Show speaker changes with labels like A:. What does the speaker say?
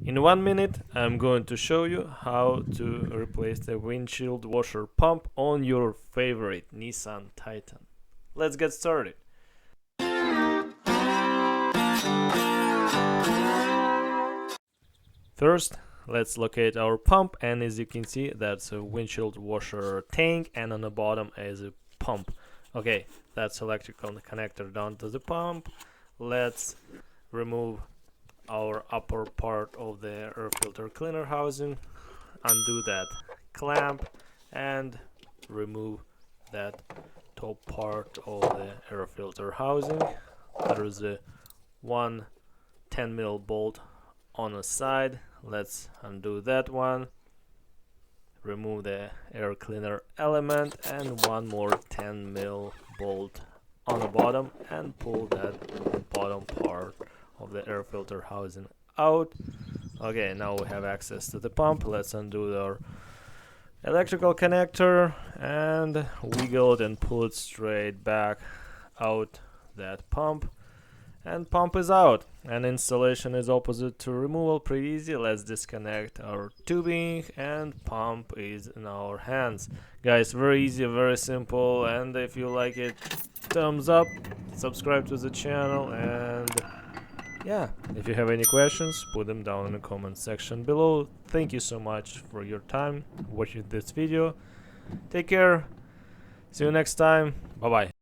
A: In 1 minute I'm going to show you how to replace the windshield washer pump on your favorite Nissan Titan. Let's get started. First, let's locate our pump, and as you can see, that's a windshield washer tank, and on the bottom is a pump. Okay, that's electrical connector down to the pump. Let's remove our upper part of the air filter cleaner housing, undo that clamp, and remove that top part of the air filter housing. There is a 10mm bolt on the side. Let's undo that one, remove the air cleaner element, and one more 10mm bolt on the bottom, and pull that bottom part of the air filter housing out. Okay, now we have access to the pump. Let's undo our electrical connector and wiggle it and pull it straight back out that pump, and pump is out. And installation is opposite to removal, pretty easy. Let's disconnect our tubing, and pump is in our hands. Guys, very easy, very simple, and if you like it, thumbs up, subscribe to the channel, and yeah, if you have any questions, put them down in the comment section below. Thank you so much for your time watching this video. Take care, see you next time, bye bye.